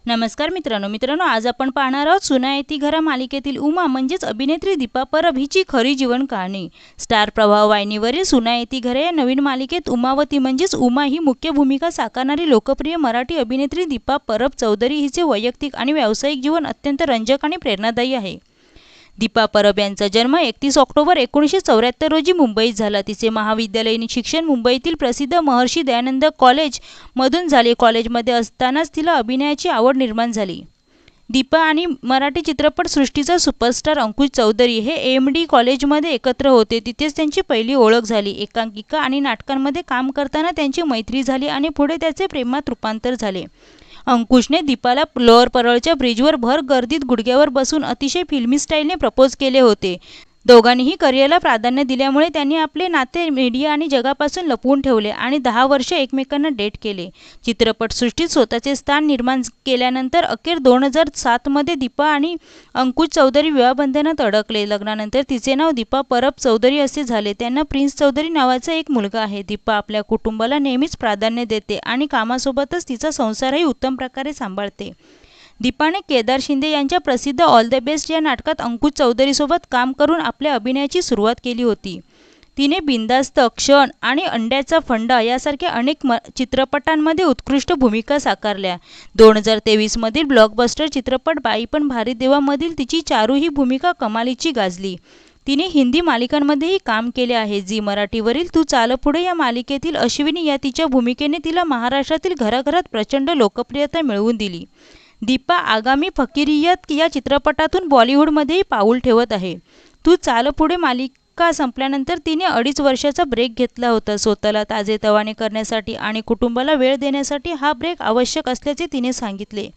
नमस्कार मित्रांनो, आज आपण पाहणार आहोत सुना येती घरा मालिकेतील उमा म्हणजेच अभिनेत्री दीपा परब हिची खरी जीवन कहाणी। स्टार प्रवाह वाहिनीवरील सुना येती घरा या नवीन मालिकेत उमावती म्हणजेच उमा ही मुख्य भूमिका साकारणारी लोकप्रिय मराठी अभिनेत्री दीपा परब चौधरी हिचे वैयक्तिक आणि व्यावसायिक जीवन अत्यंत रंजक आणि प्रेरणादायी आहे। दीपा परब यांचा जन्म 31 ऑक्टोबर 1974 रोजी मुंबईत झाला। तिचे महाविद्यालयीन शिक्षण मुंबईतील प्रसिद्ध महर्षी दयानंद कॉलेजमधून झाले। कॉलेजमध्ये असतानाच तिला अभिनयाची आवड निर्माण झाली। दीपा आणि मराठी चित्रपटसृष्टीचा सुपरस्टार अंकुश चौधरी हे AMD कॉलेजमध्ये एकत्र होते। तिथेच त्यांची पहिली ओळख झाली। एकांकिका आणि नाटकांमध्ये काम करताना त्यांची मैत्री झाली आणि पुढे त्याचे प्रेमात रूपांतर झाले। अंकुशने दीपाला लोअर परळच्या ब्रिजवर भर गर्दीत गुडघ्यावर बसून अतिशय फिल्मी स्टाईलने प्रपोज केले होते। दोघांनीही करिअरला प्राधान्य दिल्यामुळे त्यांनी आपले नाते मीडिया आणि जगापासून लपवून ठेवले आणि 10 वर्षे एकमेकांना डेट केले। चित्रपटसृष्टीत स्वतःचे स्थान निर्माण केल्यानंतर अखेर 2007 मध्ये दीपा आणि अंकुश चौधरी विवाहबंधनात अडकले। लग्नानंतर तिचे नाव दीपा परब चौधरी असे झाले। त्यांना प्रिन्स चौधरी नावाचा एक मुलगा आहे। दीपा आपल्या कुटुंबाला नेहमीच प्राधान्य देते आणि कामासोबतच तिचा संसारही उत्तम प्रकारे सांभाळते। दीपाने केदार शिंदे यांच्या प्रसिद्ध ऑल द बेस्ट या नाटकात अंकुश चौधरीसोबत काम करून आपल्या अभिनयाची सुरुवात केली होती। तिने बिनधास्त, क्षण आणि अंड्याचा फंडा यासारख्या अनेक चित्रपटांमध्ये उत्कृष्ट भूमिका साकारल्या। 2023 मधील ब्लॉकबस्टर चित्रपट बाई पण भारी देवामधील तिची चारू ही भूमिका कमालीची गाजली। तिने हिंदी मालिकांमध्येही काम केले आहे। झी मराठीवरील तू चाल पुढे या मालिकेतील अश्विनी या तिच्या भूमिकेने तिला महाराष्ट्रातील घराघरात प्रचंड लोकप्रियता मिळवून दिली। दीपा आगामी फकिरियत या चित्रपटातून बॉलिवूडमध्येही पाऊल ठेवत आहे। तू चाल पुढे मालिका संपल्यानंतर तिने 2.5 वर्षाचा ब्रेक घेतला होता। स्वतःला ताजेतवाने करण्यासाठी आणि कुटुंबाला वेळ देण्यासाठी हा ब्रेक आवश्यक असल्याचे तिने सांगितले।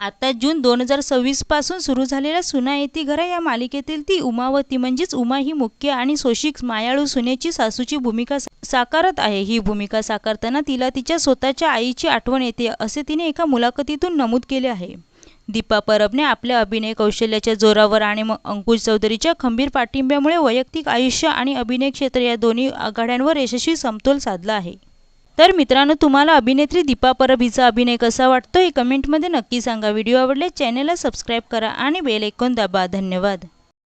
आता जून 2026 पासून सुरू झालेल्या सुना येती घरा या मालिकेतील ती उमावती म्हणजेच उमा ही मुख्य आणि सोशिक मायाळू सुनेची सासूची भूमिका साकारत आहे। ही भूमिका साकारताना तिला तिच्या स्वतःच्या आईची आठवण येते असे तिने एका मुलाखतीतून नमूद केले आहे। दीपा परबने आपल्या अभिनय कौशल्याच्या जोरावर आणि अंकुश चौधरीच्या खंबीर पाठिंब्यामुळे वैयक्तिक आयुष्य आणि अभिनय क्षेत्र या दोन्ही आघाड्यांवर यशस्वी समतोल साधला आहे। तर मित्रांनो, तुम्हाला अभिनेत्री दीपा परब हिचा अभिनय कसा वाटतो हे कमेंटमध्ये नक्की सांगा। व्हिडिओ आवडल्यास चॅनलला सबस्क्राईब करा आणि बेल आयकॉन दाबा। धन्यवाद।